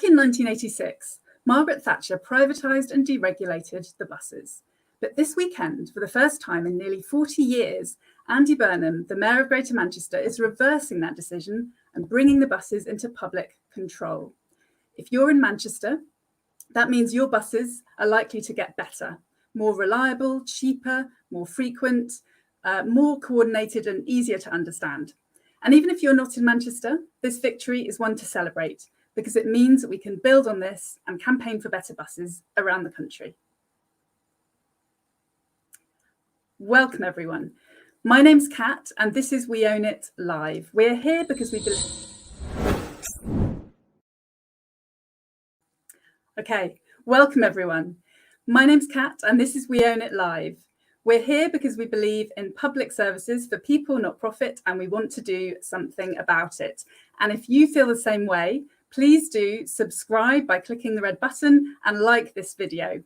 in 1986, Margaret Thatcher privatised and deregulated the buses. But this weekend, for the first time in nearly 40 years, Andy Burnham, the Mayor of Greater Manchester, is reversing that decision and bringing the buses into public control. If you're in Manchester, that means your buses are likely to get better, more reliable, cheaper, more frequent, more coordinated and easier to understand. And even if you're not in Manchester, this victory is one to celebrate because it means that we can build on this and campaign for better buses around the country. Welcome, everyone. My name's Kat, and this is We Own It Live. We're here because we believe... Okay, welcome, everyone. My name's Kat, and this is We Own It Live. We're here because we believe in public services for people, not profit, and we want to do something about it. And if you feel the same way, please do subscribe by clicking the red button and like this video.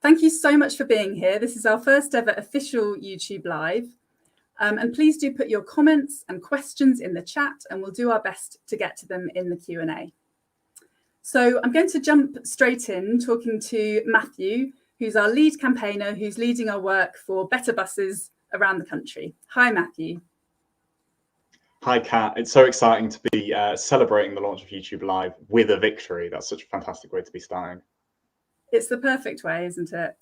Thank you so much for being here. This is our first ever official YouTube Live. And please do put your comments and questions in the chat, and we'll do our best to get to them in the Q&A. So I'm going to jump straight in talking to Matthew, who's our lead campaigner, who's leading our work for better buses around the country. Hi, Matthew. Hi, Kat. It's so exciting to be celebrating the launch of YouTube Live with a victory. That's such a fantastic way to be starting. It's the perfect way, isn't it?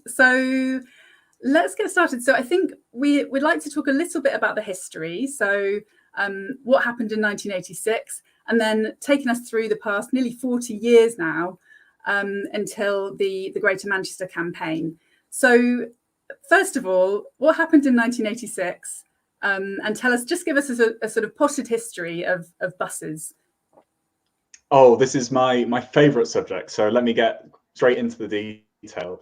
So let's get started. So I think we'd like to talk a little bit about the history. So what happened in 1986, and then taking us through the past nearly 40 years now until the Greater Manchester campaign. So first of all, what happened in 1986? And give us a sort of potted history of buses. Oh, this is my favourite subject. So let me get straight into the detail.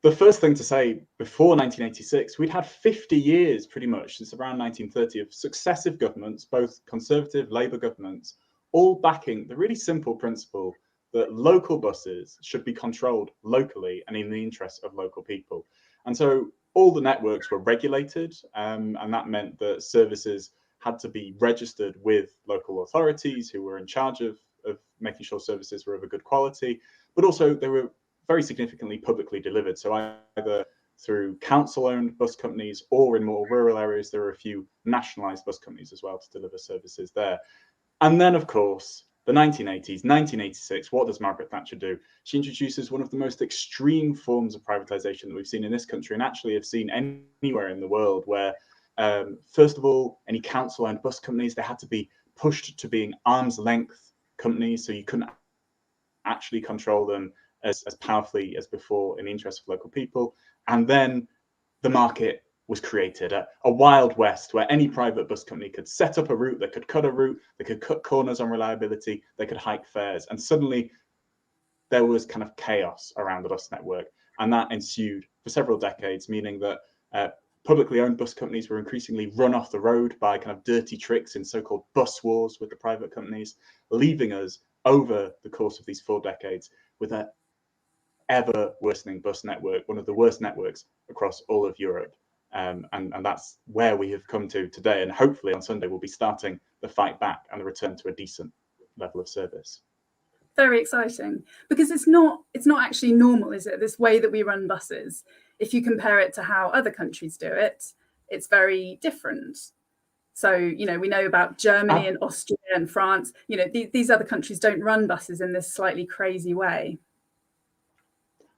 The first thing to say, before 1986, we'd had 50 years pretty much since around 1930 of successive governments, both Conservative, Labour governments, all backing the really simple principle that local buses should be controlled locally and in the interest of local people. And so all the networks were regulated, and that meant that services had to be registered with local authorities who were in charge of making sure services were of a good quality, but also they were very significantly publicly delivered. So either through council-owned bus companies or in more rural areas, there were a few nationalised bus companies as well to deliver services there. And then, of course, the 1980s, 1986, what does Margaret Thatcher do? She introduces one of the most extreme forms of privatisation that we've seen in this country and actually have seen anywhere in the world, where, first of all, any council-owned bus companies, they had to be pushed to being arm's length companies, so you couldn't actually control them as powerfully as before in the interest of local people. And then the market was created, a wild west where any private bus company could set up a route, they could cut a route, they could cut corners on reliability, they could hike fares. And suddenly there was kind of chaos around the bus network. And that ensued for several decades, meaning that publicly owned bus companies were increasingly run off the road by kind of dirty tricks in so-called bus wars with the private companies, leaving us over the course of these 4 decades with an ever worsening bus network, one of the worst networks across all of Europe. And that's where we have come to today. And hopefully on Sunday, we'll be starting the fight back and the return to a decent level of service. Very exciting, because it's not actually normal, is it? This way that we run buses. If you compare it to how other countries do it, it's very different. So, you know, we know about Germany and Austria and France. You know, these other countries don't run buses in this slightly crazy way.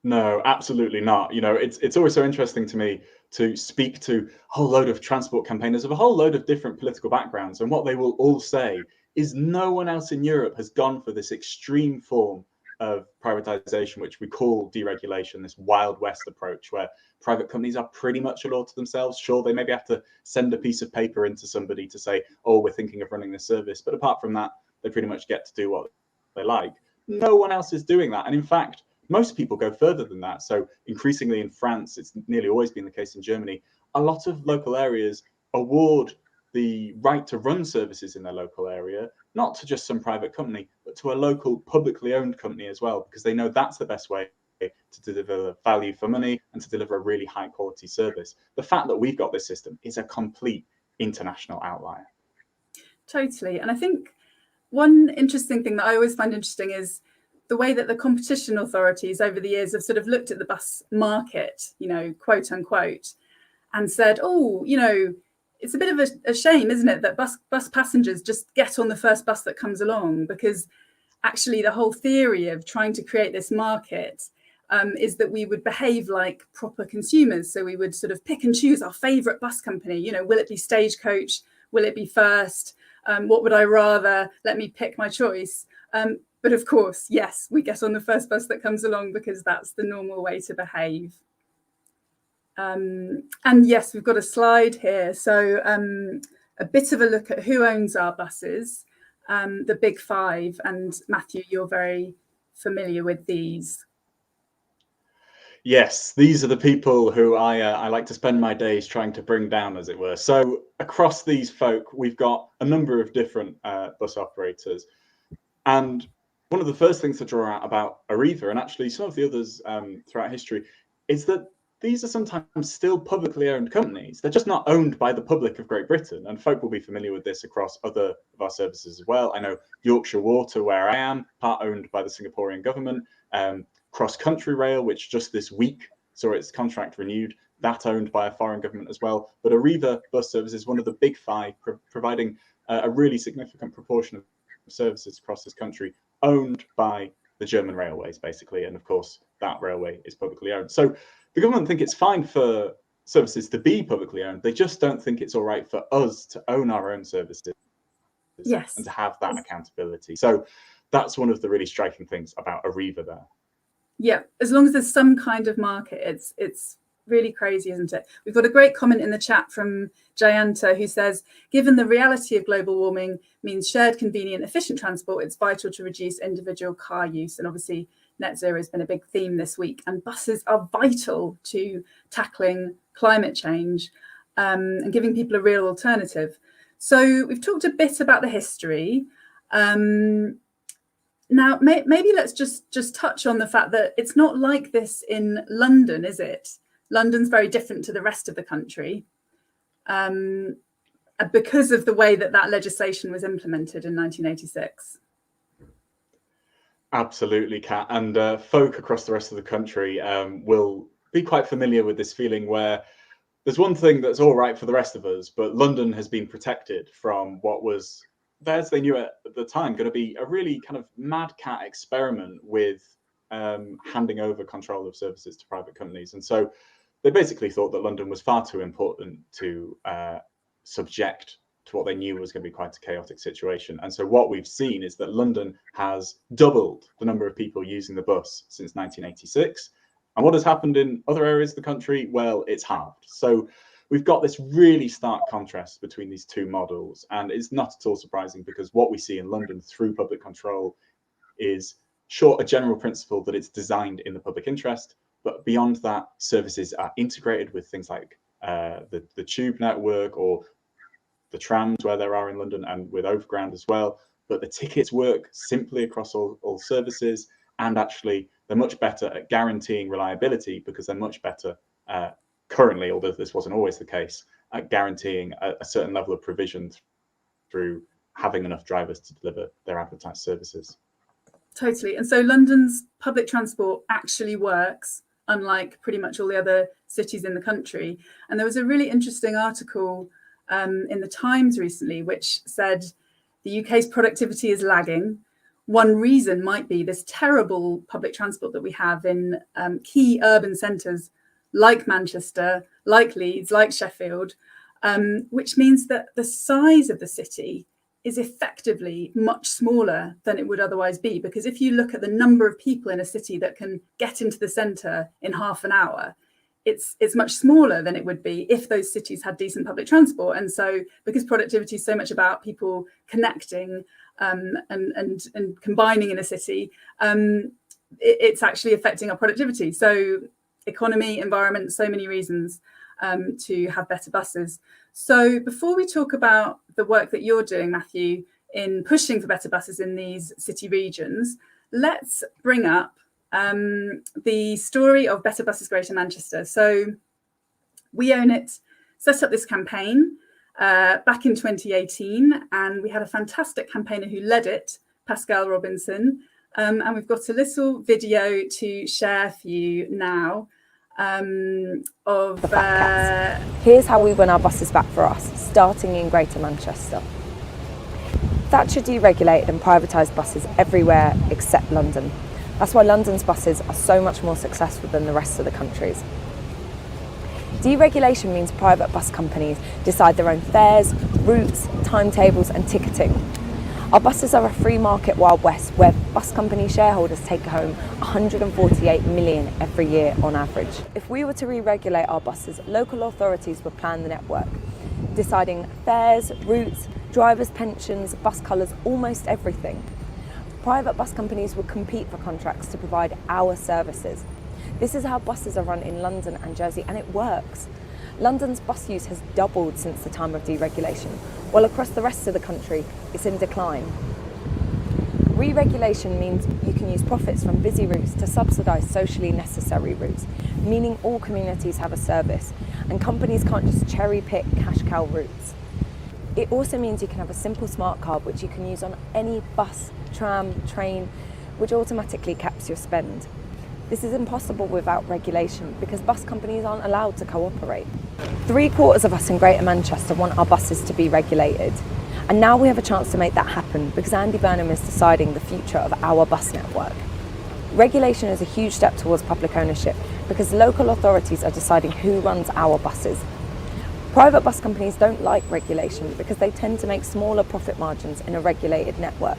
No, absolutely not. You know, it's always so interesting to me to speak to a whole load of transport campaigners of a whole load of different political backgrounds, and what they will all say is no one else in Europe has gone for this extreme form of privatization, which we call deregulation, this Wild West approach, where private companies are pretty much a law to themselves. Sure, they maybe have to send a piece of paper into somebody to say, oh, we're thinking of running this service. But apart from that, they pretty much get to do what they like. No one else is doing that. And in fact, most people go further than that. So increasingly in France, it's nearly always been the case in Germany, a lot of local areas award the right to run services in their local area, not to just some private company, but to a local publicly owned company as well, because they know that's the best way to deliver value for money and to deliver a really high quality service. The fact that we've got this system is a complete international outlier. Totally. And I think one interesting thing that I always find interesting is the way that the competition authorities over the years have sort of looked at the bus market, you know, quote unquote, and said, oh, you know, it's a bit of a shame, isn't it, that bus passengers just get on the first bus that comes along, because actually the whole theory of trying to create this market is that we would behave like proper consumers. So we would sort of pick and choose our favourite bus company. You know, will it be Stagecoach? Will it be First? What would I rather? Let me pick my choice. But of course, yes, we get on the first bus that comes along because that's the normal way to behave. And yes, we've got a slide here. So a bit of a look at who owns our buses, the big five. And Matthew, you're very familiar with these. Yes, these are the people who I like to spend my days trying to bring down, as it were. So across these folk, we've got a number of different bus operators. And one of the first things to draw out about Arriva, and actually some of the others throughout history, is that these are sometimes still publicly owned companies. They're just not owned by the public of Great Britain. And folk will be familiar with this across other of our services as well. I know Yorkshire Water, where I am, part owned by the Singaporean government. Cross Country Rail, which just this week saw its contract renewed, that owned by a foreign government as well. But Arriva Bus Service is one of the big five, providing a really significant proportion of services across this country, owned by the German railways, basically. And of course, that railway is publicly owned. So the government think it's fine for services to be publicly owned. They just don't think it's all right for us to own our own services, yes, and to have that accountability. So that's one of the really striking things about Arriva there. Yeah, as long as there's some kind of market, it's really crazy, isn't it? We've got a great comment in the chat from Jayanta, who says, given the reality of global warming means shared, convenient, efficient transport, it's vital to reduce individual car use. And obviously net zero has been a big theme this week, and buses are vital to tackling climate change and giving people a real alternative. So we've talked a bit about the history. Now, maybe let's just touch on the fact that it's not like this in London, is it? London's very different to the rest of the country because of the way that legislation was implemented in 1986. Absolutely, Kat. And folk across the rest of the country will be quite familiar with this feeling where there's one thing that's all right for the rest of us, but London has been protected from what was, as they knew it at the time, going to be a really kind of mad cat experiment with handing over control of services to private companies. And so they basically thought that London was far too important to subject to what they knew was going to be quite a chaotic situation. And so what we've seen is that London has doubled the number of people using the bus since 1986. And what has happened in other areas of the country? Well, it's halved. So we've got this really stark contrast between these two models. And it's not at all surprising, because what we see in London through public control is, sure, a general principle that it's designed in the public interest, but beyond that, services are integrated with things like the tube network or the trams, where there are in London, and with overground as well. But the tickets work simply across all services, and actually they're much better at guaranteeing reliability, because they're much better currently, although this wasn't always the case, at guaranteeing a certain level of provision through having enough drivers to deliver their advertised services. Totally. And so London's public transport actually works, unlike pretty much all the other cities in the country. And there was a really interesting article in the Times recently, which said the UK's productivity is lagging. One reason might be this terrible public transport that we have in key urban centres like Manchester, like Leeds, like Sheffield, which means that the size of the city is effectively much smaller than it would otherwise be. Because if you look at the number of people in a city that can get into the centre in half an hour, it's much smaller than it would be if those cities had decent public transport. And so because productivity is so much about people connecting and combining in a city, it's actually affecting our productivity. So economy, environment, so many reasons to have better buses. So before we talk about the work that you're doing, Matthew, in pushing for better buses in these city regions, let's bring up the story of Better Buses Greater Manchester. So We Own It set up this campaign back in 2018, and we had a fantastic campaigner who led it, Pascal Robinson, and we've got a little video to share for you now of the Fat Cats. Here's how we won our buses back for us, starting in Greater Manchester. Thatcher deregulated and privatised buses everywhere except London. That's why London's buses are so much more successful than the rest of the country's. Deregulation means private bus companies decide their own fares, routes, timetables and ticketing. Our buses are a free market Wild West where bus company shareholders take home 148 million every year on average. If we were to re-regulate our buses, local authorities would plan the network, deciding fares, routes, drivers' pensions, bus colours, almost everything. Private bus companies would compete for contracts to provide our services. This is how buses are run in London and Jersey, and it works. London's bus use has doubled since the time of deregulation, while across the rest of the country it's in decline. Re-regulation means you can use profits from busy routes to subsidise socially necessary routes, meaning all communities have a service, and companies can't just cherry-pick cash cow routes. It also means you can have a simple smart card which you can use on any bus, tram, train, which automatically caps your spend. This is impossible without regulation because bus companies aren't allowed to cooperate. 3/4 of us in Greater Manchester want our buses to be regulated. And now we have a chance to make that happen because Andy Burnham is deciding the future of our bus network. Regulation is a huge step towards public ownership because local authorities are deciding who runs our buses. Private bus companies don't like regulation because they tend to make smaller profit margins in a regulated network.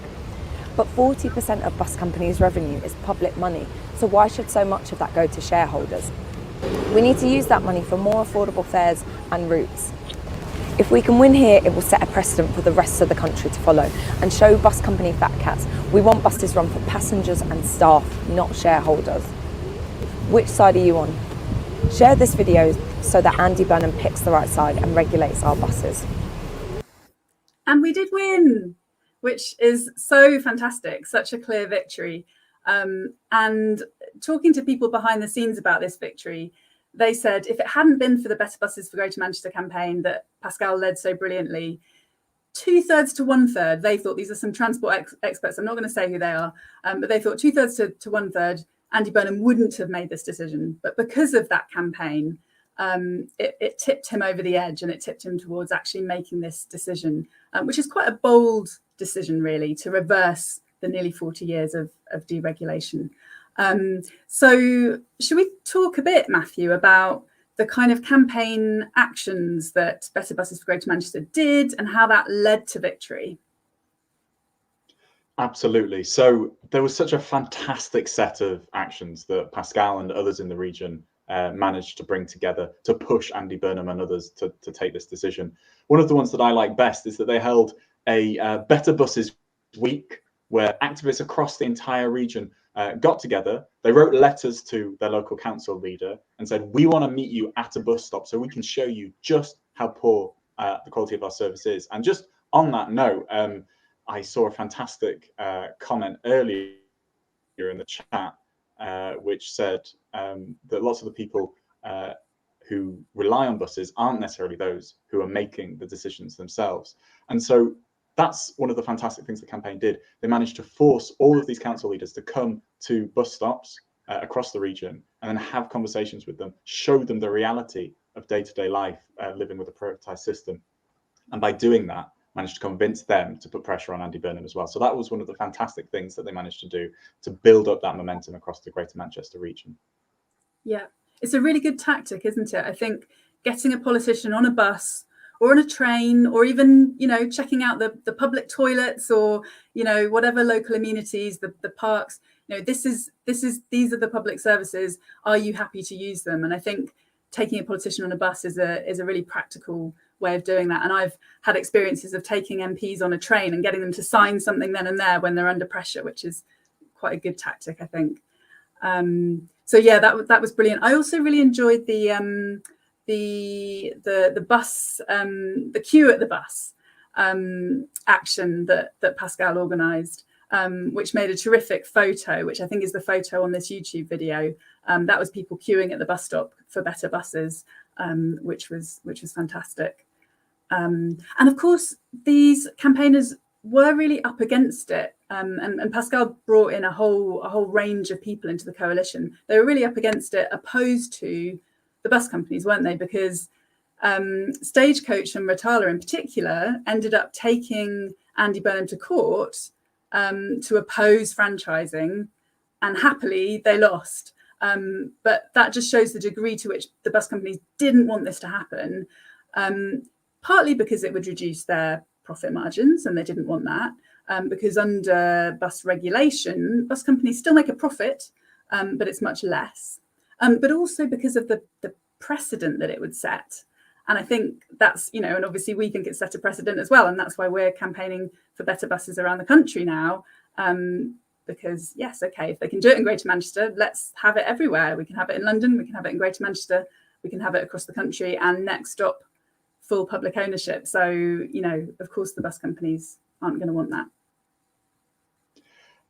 But 40% of bus companies' revenue is public money, so why should so much of that go to shareholders? We need to use that money for more affordable fares and routes. If we can win here, it will set a precedent for the rest of the country to follow and show bus company fat cats we want buses run for passengers and staff, not shareholders. Which side are you on? Share this video so that Andy Burnham picks the right side and regulates our buses. And we did win, which is so fantastic, such a clear victory. And talking to people behind the scenes about this victory, they said if it hadn't been for the Better Buses for Greater Manchester campaign that Pascal led so brilliantly, 2/3 to 1/3, they thought, these are some transport experts, I'm not going to say who they are, but they thought 2/3 to 1/3, Andy Burnham wouldn't have made this decision. But because of that campaign, it tipped him over the edge and it tipped him towards actually making this decision, which is quite a bold decision, really, to reverse the nearly 40 years of deregulation. So should we talk a bit, Matthew, about the kind of campaign actions that Better Buses for Greater Manchester did and how that led to victory? Absolutely. So there was such a fantastic set of actions that Pascal and others in the region managed to bring together to push Andy Burnham and others to take this decision. One of the ones that I like best is that they held a Better Buses week where activists across the entire region got together. They wrote letters to their local council leader and said, we want to meet you at a bus stop so we can show you just how poor the quality of our service is. And just on that note, I saw a fantastic comment earlier in the chat, which said that lots of the people who rely on buses aren't necessarily those who are making the decisions themselves. And so that's one of the fantastic things the campaign did. They managed to force all of these council leaders to come to bus stops across the region and then have conversations with them, show them the reality of day-to-day life living with a privatised system. And by doing that, managed to convince them to put pressure on Andy Burnham as well. So that was one of the fantastic things that they managed to do to build up that momentum across the Greater Manchester region. Yeah, it's a really good tactic, isn't it? I think getting a politician on a bus or on a train, or even, checking out the public toilets, or, whatever local amenities, the parks, these are the public services. Are you happy to use them? And I think taking a politician on a bus is a really practical way of doing that. And I've had experiences of taking MPs on a train and getting them to sign something then and there when they're under pressure, which is quite a good tactic, I think. So yeah, that was brilliant. I also really enjoyed the bus, the queue at the bus action that Pascal organised, which made a terrific photo, which I think is the photo on this YouTube video. That was people queuing at the bus stop for Better Buses, which was fantastic. And of course, these campaigners were really up against it. And Pascal brought in a whole range of people into the coalition. They were really up against it, opposed to the bus companies, weren't they? Because Stagecoach and Rotala in particular ended up taking Andy Burnham to court to oppose franchising, and happily they lost. But that just shows the degree to which the bus companies didn't want this to happen, partly because it would reduce their profit margins, and they didn't want that, because under bus regulation, bus companies still make a profit, but it's much less. But also because of the precedent that it would set. And I think that's, and obviously we think it's set a precedent as well. And that's why we're campaigning for better buses around the country now. Because yes, okay, if they can do it in Greater Manchester, let's have it everywhere. We can have it in London, we can have it in Greater Manchester, we can have it across the country, and next stop, full public ownership. So, of course, the bus companies aren't going to want that.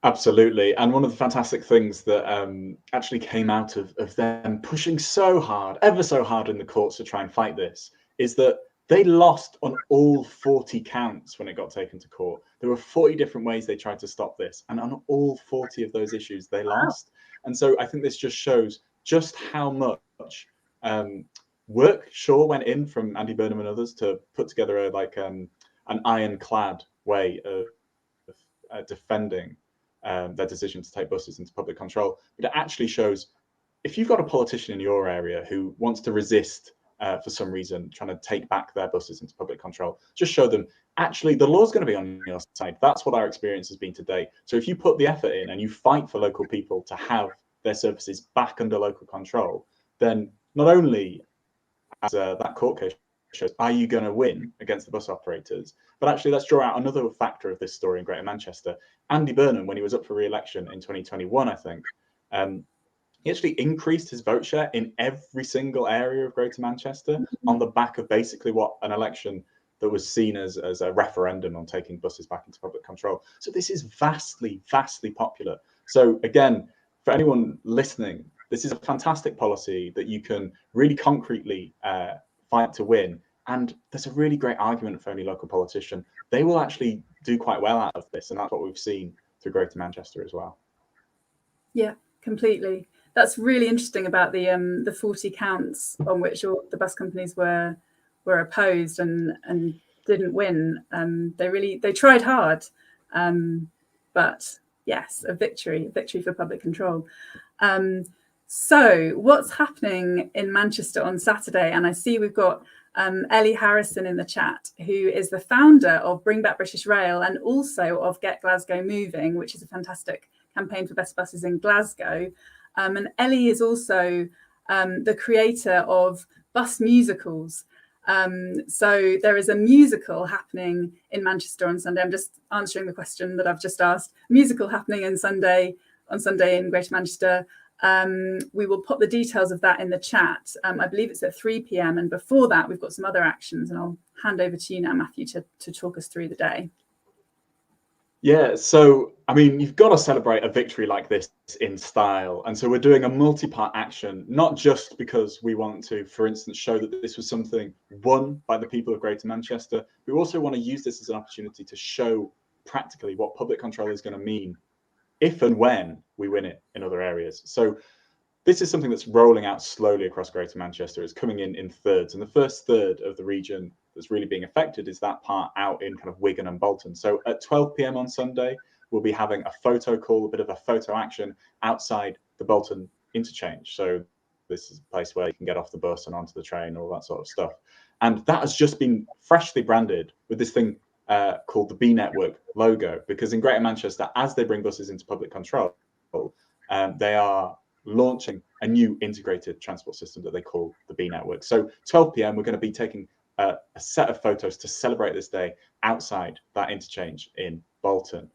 Absolutely. And one of the fantastic things that actually came out of them pushing so hard, ever so hard in the courts to try and fight this, is that they lost on all 40 counts when it got taken to court. There were 40 different ways they tried to stop this. And on all 40 of those issues, they lost. And so I think this just shows just how much work sure went in from Andy Burnham and others to put together an ironclad way of defending their decision to take buses into public control. But it actually shows, if you've got a politician in your area who wants to resist for some reason trying to take back their buses into public control, just show them, actually, the law's going to be on your side. That's what our experience has been today. So if you put the effort in and you fight for local people to have their services back under local control, then not only, as that court case shows, are you going to win against the bus operators, but actually let's draw out another factor of this story in Greater Manchester. Andy Burnham, when he was up for re-election in 2021, I think, he actually increased his vote share in every single area of Greater Manchester on the back of basically what an election that was seen as a referendum on taking buses back into public control. So this is vastly, vastly popular. So again, for anyone listening, this is a fantastic policy that you can really concretely fight to win. And there's a really great argument for any local politician. They will actually do quite well out of this. And that's what we've seen through Greater Manchester as well. Yeah, completely. That's really interesting about the 40 counts on which the bus companies were opposed and didn't win. They tried hard, but yes, a victory for public control. So what's happening in Manchester on Saturday? And I see we've got Ellie Harrison in the chat, who is the founder of Bring Back British Rail and also of Get Glasgow Moving, which is a fantastic campaign for best buses in Glasgow. And Ellie is also the creator of bus musicals. So there is a musical happening in Manchester on Sunday. I'm just answering the question that I've just asked. Musical happening on Sunday in Greater Manchester. We will put the details of that in the chat. I believe it's at 3 p.m. And before that, we've got some other actions. And I'll hand over to you now, Matthew, to talk us through the day. Yeah, so, I mean, you've got to celebrate a victory like this in style. And so we're doing a multi-part action, not just because we want to, for instance, show that this was something won by the people of Greater Manchester. We also want to use this as an opportunity to show practically what public control is going to mean if and when we win it in other areas. So this is something that's rolling out slowly across Greater Manchester. It's coming in thirds. And the first third of the region that's really being affected is that part out in kind of Wigan and Bolton. So at 12 p.m. on Sunday, we'll be having a photo call, a bit of a photo action outside the Bolton interchange. So this is a place where you can get off the bus and onto the train, all that sort of stuff. And that has just been freshly branded with this thing called the B Network logo, because in Greater Manchester, as they bring buses into public control, they are launching a new integrated transport system that they call the B Network. So 12 p.m, we're going to be taking a set of photos to celebrate this day outside that interchange in Bolton.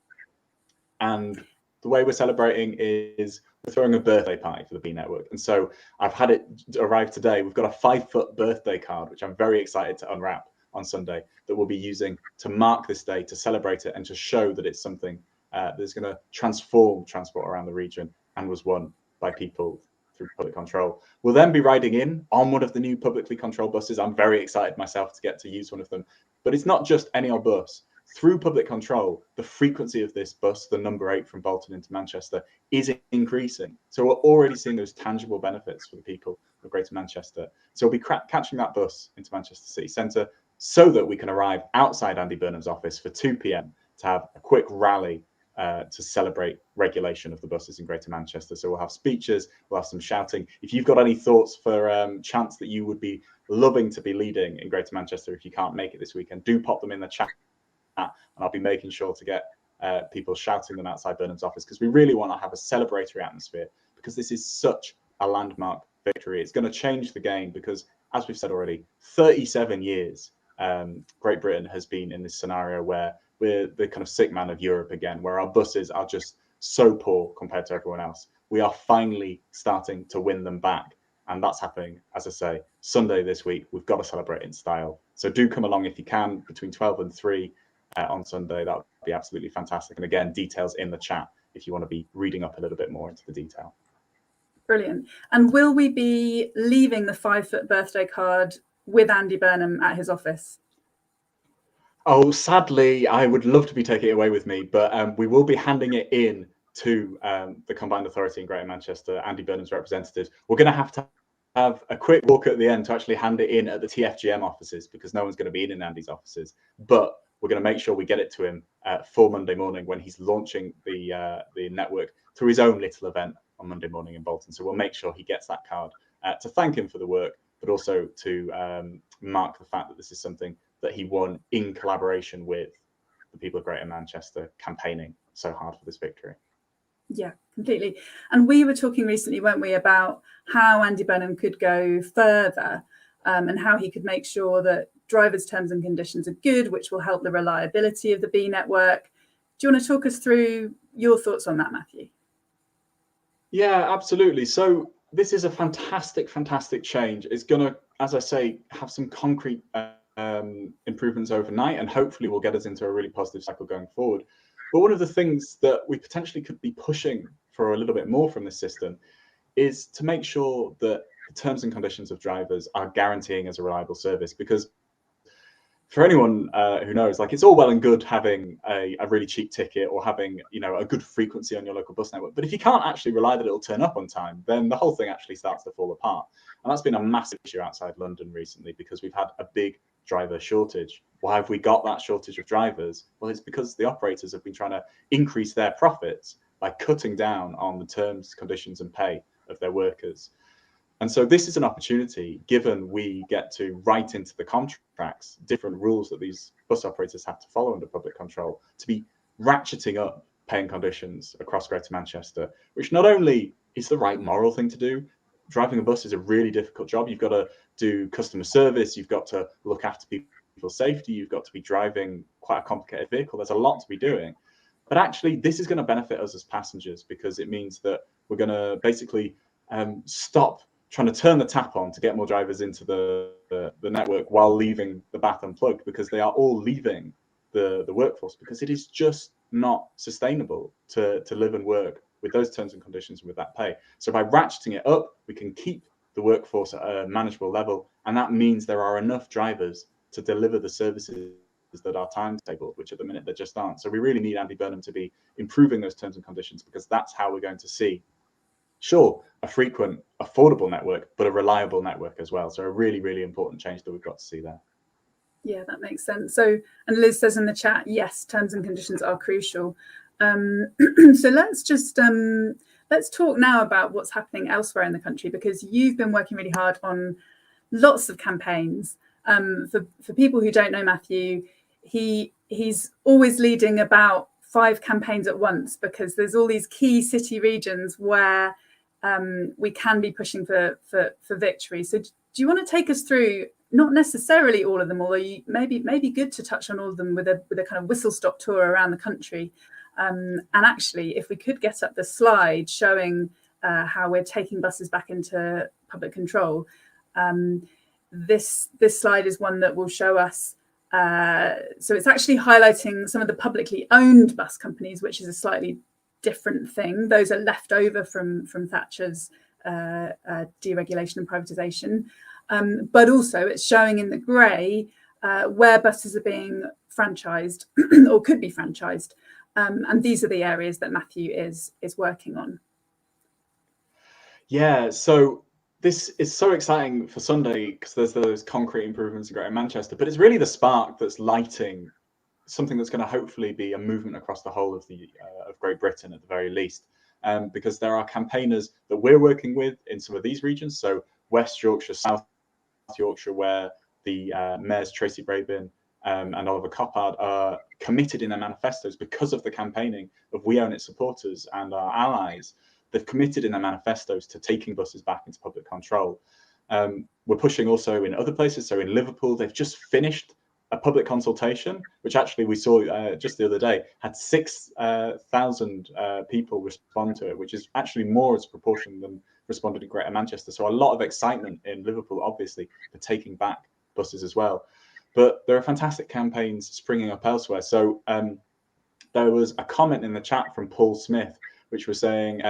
And the way we're celebrating is we're throwing a birthday party for the B Network. And so I've had it arrive today. We've got a 5-foot birthday card, which I'm very excited to unwrap on Sunday, that we'll be using to mark this day, to celebrate it, and to show that it's something that's going to transform transport around the region and was won by people through public control. We'll then be riding in on one of the new publicly controlled buses. I'm very excited myself to get to use one of them. But it's not just any old bus. Through public control, the frequency of this bus, the number 8 from Bolton into Manchester, is increasing. So we're already seeing those tangible benefits for the people of Greater Manchester. So we'll be catching that bus into Manchester City Centre so that we can arrive outside Andy Burnham's office for 2 p.m. to have a quick rally to celebrate regulation of the buses in Greater Manchester. So we'll have speeches, we'll have some shouting. If you've got any thoughts for chants that you would be loving to be leading in Greater Manchester if you can't make it this weekend, do pop them in the chat, and I'll be making sure to get people shouting them outside Burnham's office, because we really want to have a celebratory atmosphere, because this is such a landmark victory. It's going to change the game because, as we've said already, 37 years Great Britain has been in this scenario where we're the kind of sick man of Europe again, where our buses are just so poor compared to everyone else. We are finally starting to win them back. And that's happening, as I say, Sunday this week. We've got to celebrate in style. So do come along if you can, between 12 and 3 on Sunday. That would be absolutely fantastic. And again, details in the chat if you want to be reading up a little bit more into the detail. Brilliant. And will we be leaving the 5-foot birthday card with Andy Burnham at his office? Oh, sadly, I would love to be taking it away with me, but we will be handing it in to the Combined Authority in Greater Manchester, Andy Burnham's representatives. We're going to have a quick walk at the end to actually hand it in at the TFGM offices, because no one's going to be in Andy's offices. But we're going to make sure we get it to him for Monday morning when he's launching the network through his own little event on Monday morning in Bolton. So we'll make sure he gets that card to thank him for the work, but also to mark the fact that this is something that he won in collaboration with the people of Greater Manchester, campaigning so hard for this victory. Yeah, completely. And we were talking recently, weren't we, about how Andy Burnham could go further and how he could make sure that drivers' terms and conditions are good, which will help the reliability of the B network. Do you want to talk us through your thoughts on that, Matthew? Yeah, absolutely. So this is a fantastic, fantastic change. It's going to, as I say, have some concrete improvements overnight, and hopefully will get us into a really positive cycle going forward. But one of the things that we potentially could be pushing for a little bit more from this system is to make sure that the terms and conditions of drivers are guaranteeing as a reliable service. Because for anyone who knows, like, it's all well and good having a really cheap ticket or having, you know, a good frequency on your local bus network, but if you can't actually rely that it'll turn up on time, then the whole thing actually starts to fall apart. And that's been a massive issue outside London recently, because we've had a big driver shortage. Why have we got that shortage of drivers? Well, it's because the operators have been trying to increase their profits by cutting down on the terms, conditions and pay of their workers. And so this is an opportunity, given we get to write into the contracts different rules that these bus operators have to follow under public control, to be ratcheting up paying conditions across Greater Manchester, which not only is the right moral thing to do. Driving a bus is a really difficult job. You've got to do customer service. You've got to look after people's safety. You've got to be driving quite a complicated vehicle. There's a lot to be doing. But actually, this is going to benefit us as passengers, because it means that we're going to basically stop trying to turn the tap on to get more drivers into the network while leaving the bath unplugged, because they are all leaving the workforce, because it is just not sustainable to live and work with those terms and conditions and with that pay. So by ratcheting it up, we can keep the workforce at a manageable level, and that means there are enough drivers to deliver the services that are timetabled, which at the minute there just aren't. So we really need Andy Burnham to be improving those terms and conditions, because that's how we're going to see, sure, a frequent, affordable network, but a reliable network as well. So a really, really important change that we've got to see there. Yeah, that makes sense. So, and Liz says in the chat, yes, terms and conditions are crucial. So let's talk now about what's happening elsewhere in the country, because you've been working really hard on lots of campaigns. For people who don't know Matthew, he's always leading about 5 campaigns at once, because there's all these key city regions where we can be pushing for victory. So do you want to take us through, not necessarily all of them, although you maybe good to touch on all of them with a kind of whistle-stop tour around the country. And actually, if we could get up the slide showing how we're taking buses back into public control, this slide is one that will show us. So it's actually highlighting some of the publicly owned bus companies, which is a slightly different thing. Those are left over from Thatcher's deregulation and privatisation, but also it's showing in the grey where buses are being franchised or could be franchised, and these are the areas that Matthew is working on. Yeah, so this is so exciting for Sunday because there's those concrete improvements in Greater Manchester, but it's really the spark that's lighting something that's going to hopefully be a movement across the whole of of Great Britain at the very least, because there are campaigners that we're working with in some of these regions. So West Yorkshire, South Yorkshire, where the mayors Tracy Brabin and Oliver Coppard are committed in their manifestos because of the campaigning of We Own It supporters and our allies. They've committed in their manifestos to taking buses back into public control. We're pushing also in other places. So in Liverpool, they've just finished a public consultation, which actually we saw just the other day, had 6,000 people respond to it, which is actually more as a proportion than responded in Greater Manchester. So a lot of excitement in Liverpool, obviously, for taking back buses as well. But there are fantastic campaigns springing up elsewhere. So there was a comment in the chat from Paul Smith, which was saying,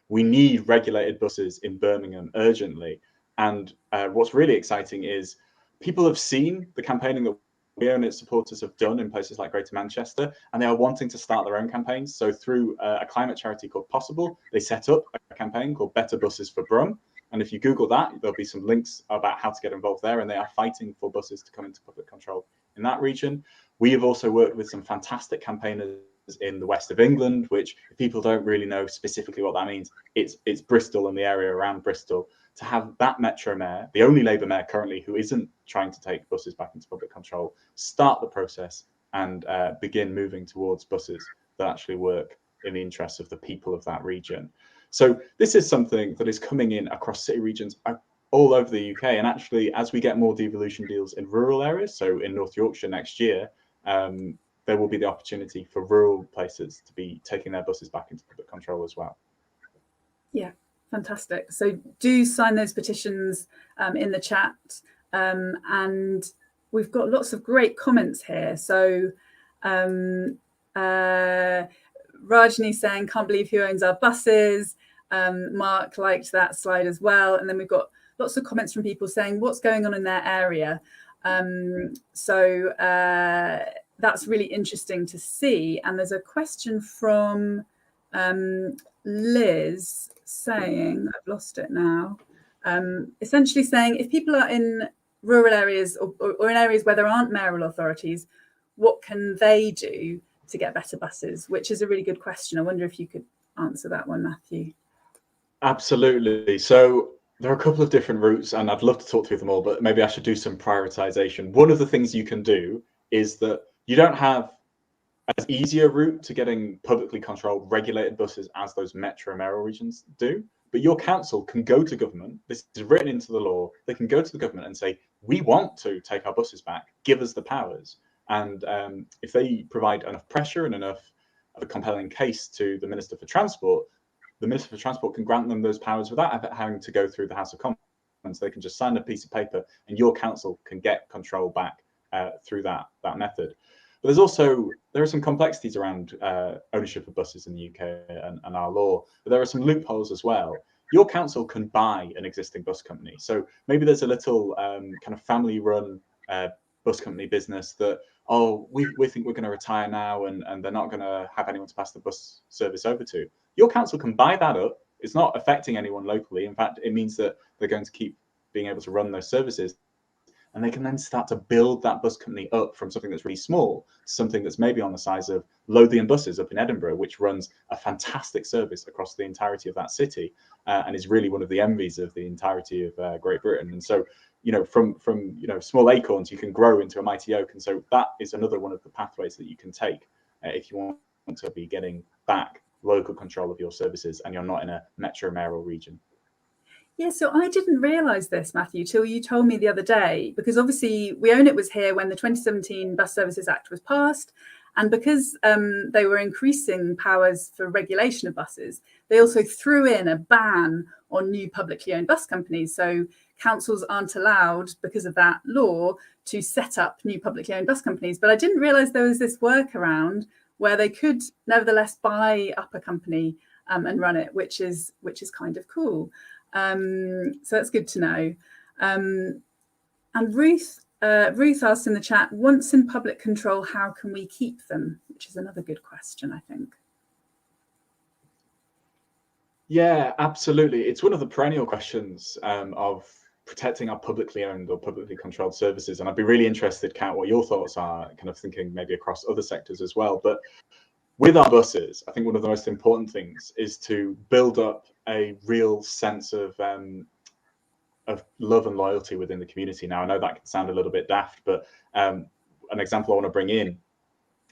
we need regulated buses in Birmingham urgently. And what's really exciting is people have seen the campaigning that We Own It supporters have done in places like Greater Manchester, and they are wanting to start their own campaigns. So through a climate charity called Possible, they set up a campaign called Better Buses for Brum. And if you Google that, there'll be some links about how to get involved there. And they are fighting for buses to come into public control in that region. We have also worked with some fantastic campaigners in the west of England, which if people don't really know specifically what that means, it's Bristol and the area around Bristol. To have that Metro Mayor, the only Labour Mayor currently who isn't trying to take buses back into public control, start the process and begin moving towards buses that actually work in the interests of the people of that region. So this is something that is coming in across city regions all over the UK. And actually, as we get more devolution deals in rural areas, so in North Yorkshire next year, there will be the opportunity for rural places to be taking their buses back into public control as well. Yeah, fantastic. So do sign those petitions in the chat. And we've got lots of great comments here. So Rajni saying, can't believe who owns our buses. Mark liked that slide as well. And then we've got lots of comments from people saying what's going on in their area. So that's really interesting to see. And there's a question from Liz saying, I've lost it now, essentially saying if people are in rural areas or in areas where there aren't mayoral authorities, what can they do to get better buses? Which is a really good question. I wonder if you could answer that one, Matthew. Absolutely. So there are a couple of different routes and I'd love to talk through them all, but maybe I should do some prioritization. One of the things you can do is that you don't have as easy a route to getting publicly controlled regulated buses as those metro mayoral regions do, but your council can go to government. This is written into the law. They can go to the government and say, we want to take our buses back, give us the powers. And if they provide enough pressure and enough of a compelling case to the Minister for Transport, the Minister for Transport can grant them those powers without having to go through the House of Commons. They can just sign a piece of paper and your council can get control back through that method. But there are some complexities around ownership of buses in the UK and our law, but there are some loopholes as well. Your council can buy an existing bus company. So maybe there's a little kind of family-run bus company business that, we think we're going to retire now and they're not going to have anyone to pass the bus service over to. Your council can buy that up. It's not affecting anyone locally. In fact, it means that they're going to keep being able to run those services. And they can then start to build that bus company up from something that's really small to something that's maybe on the size of Lothian Buses up in Edinburgh, which runs a fantastic service across the entirety of that city and is really one of the envies of the entirety of Great Britain. And so, from small acorns, you can grow into a mighty oak. And so that is another one of the pathways that you can take if you want to be getting back local control of your services and you're not in a metro mayoral region. Yeah, so I didn't realise this, Matthew, till you told me the other day, because obviously We Own It was here when the 2017 Bus Services Act was passed. And because they were increasing powers for regulation of buses, they also threw in a ban on new publicly owned bus companies. So councils aren't allowed, because of that law, to set up new publicly owned bus companies. But I didn't realise there was this workaround where they could nevertheless buy up a company and run it, which is kind of cool. So that's good to know. And Ruth asked in the chat, once in public control, how can we keep them? Which is another good question, I think. Yeah, absolutely. It's one of the perennial questions of protecting our publicly owned or publicly controlled services. And I'd be really interested, Kat, what your thoughts are, kind of thinking maybe across other sectors as well. But with our buses, I think one of the most important things is to build up a real sense of love and loyalty within the community. Now, I know that can sound a little bit daft, but an example I want to bring in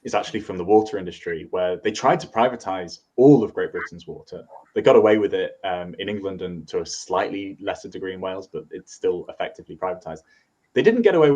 is actually from the water industry, where they tried to privatise all of Great Britain's water. They got away with it in England and to a slightly lesser degree in Wales, but it's still effectively privatised. They didn't get away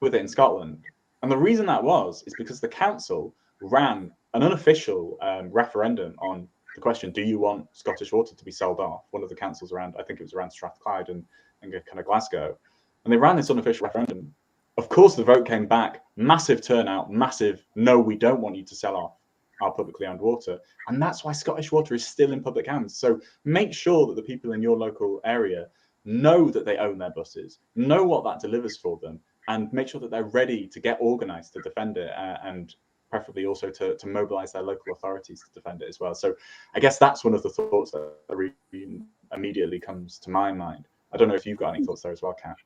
with it in Scotland. And the reason that is because the council ran an unofficial referendum on the question, do you want Scottish water to be sold off? One of the councils around, I think it was around Strathclyde and kind of Glasgow. And they ran this unofficial referendum. Of course, the vote came back, massive turnout, massive, no, we don't want you to sell off our publicly owned water. And that's why Scottish Water is still in public hands. So make sure that the people in your local area know that they own their buses, know what that delivers for them, and make sure that they're ready to get organised to defend it and preferably also to mobilise their local authorities to defend it as well. So I guess that's one of the thoughts that really immediately comes to my mind. I don't know if you've got any thoughts there as well, Kat.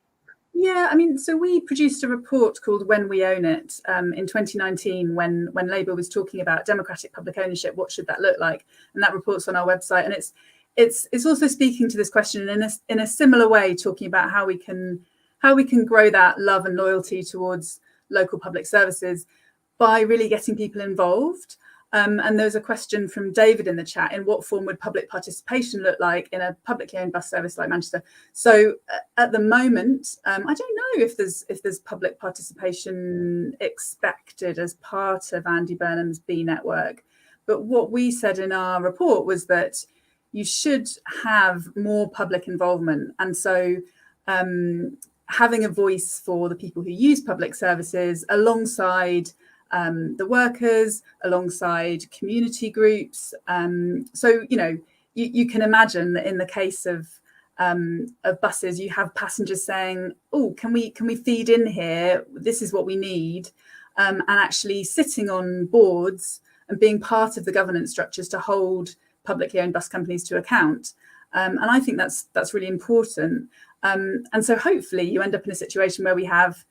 Yeah, I mean, so we produced a report called When We Own It in 2019 when Labour was talking about democratic public ownership. What should that look like? And that report's on our website. And it's also speaking to this question in a similar way, talking about how we can grow that love and loyalty towards local public services by really getting people involved. And there's a question from David in the chat: in what form would public participation look like in a publicly owned bus service like Manchester? So at the moment, I don't know if there's public participation expected as part of Andy Burnham's B network. But what we said in our report was that you should have more public involvement. And so having a voice for the people who use public services alongside the workers, alongside community groups. So, you know, you can imagine that in the case of buses, you have passengers saying, oh, can we feed in here? This is what we need. And actually sitting on boards and being part of the governance structures to hold publicly owned bus companies to account. And I think that's really important. And so hopefully you end up in a situation where we have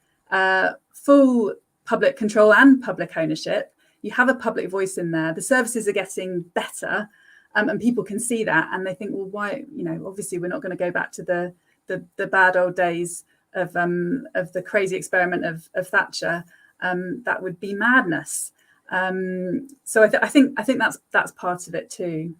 full public control and public ownership. You have a public voice in there. The services are getting better, and people can see that, and they think, well, why? You know, obviously we're not going to go back to the bad old days of the crazy experiment of Thatcher. That would be madness. So I think that's part of it too.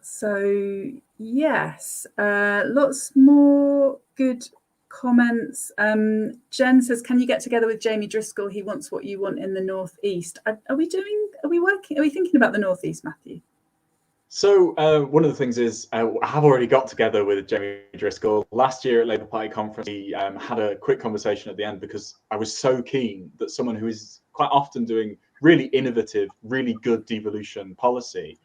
So yes, lots more good comments. Jen says, can you get together with Jamie Driscoll? He wants what you want in the Northeast. Are we thinking about the Northeast, Matthew? So one of the things is I have already got together with Jamie Driscoll. Last year at Labour Party conference, we had a quick conversation at the end because I was so keen that someone who is quite often doing really innovative, really good devolution policy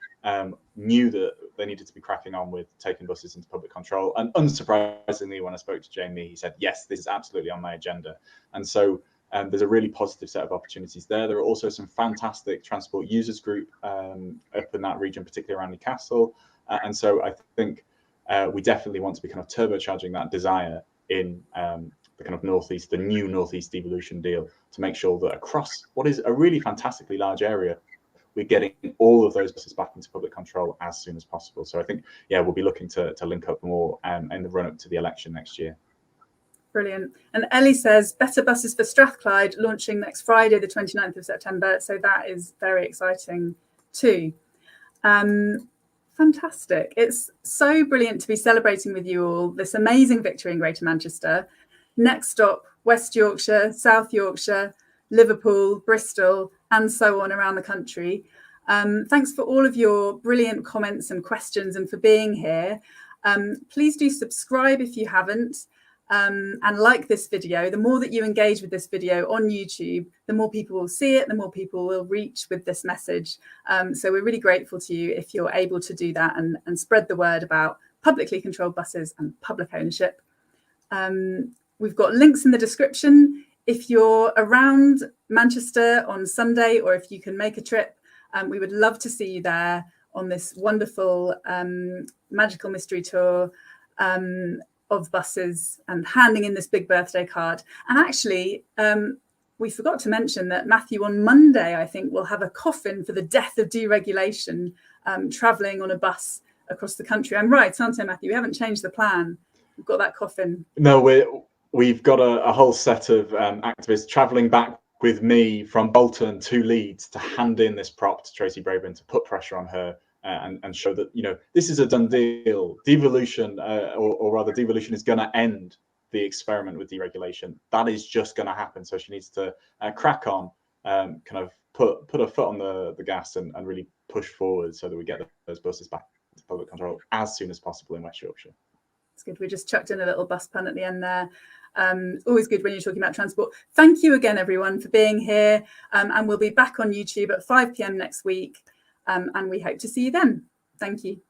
knew that they needed to be cracking on with taking buses into public control. And unsurprisingly, when I spoke to Jamie, he said, yes, this is absolutely on my agenda. And so there's a really positive set of opportunities there. There are also some fantastic transport users group up in that region, particularly around Newcastle. And so I think we definitely want to be kind of turbocharging that desire in the kind of Northeast, the new Northeast devolution deal, to make sure that across what is a really fantastically large area, we're getting all of those buses back into public control as soon as possible. So I think, yeah, we'll be looking to link up more in the run up to the election next year. Brilliant. And Ellie says, better buses for Strathclyde launching next Friday, the 29th of September. So that is very exciting too. Fantastic. It's so brilliant to be celebrating with you all this amazing victory in Greater Manchester. Next stop, West Yorkshire, South Yorkshire, Liverpool, Bristol, and so on around the country. Thanks for all of your brilliant comments and questions and for being here. Please do subscribe if you haven't. and like this video, the more that you engage with this video on YouTube, the more people will see it, the more people will reach with this message. So we're really grateful to you if you're able to do that and spread the word about publicly controlled buses and public ownership. We've got links in the description. If you're around Manchester on Sunday, or if you can make a trip, we would love to see you there on this wonderful magical mystery tour of buses and handing in this big birthday card. And actually, we forgot to mention that Matthew on Monday, I think, will have a coffin for the death of deregulation, travelling on a bus across the country. I'm right, aren't I, Matthew? We haven't changed the plan. We've got that coffin. No, we've got a whole set of activists travelling back with me from Bolton to Leeds to hand in this prop to Tracy Brabin to put pressure on her and show that, you know, this is a done deal. Devolution, or rather devolution, is going to end the experiment with deregulation. That is just going to happen. So she needs to crack on, kind of put her foot on the gas and really push forward so that we get those buses back to public control as soon as possible in West Yorkshire. It's good. We just chucked in a little bus pun at the end there. Always good when you're talking about transport. Thank you again, everyone, for being here. And we'll be back on YouTube at 5 p.m. next week. And we hope to see you then. Thank you.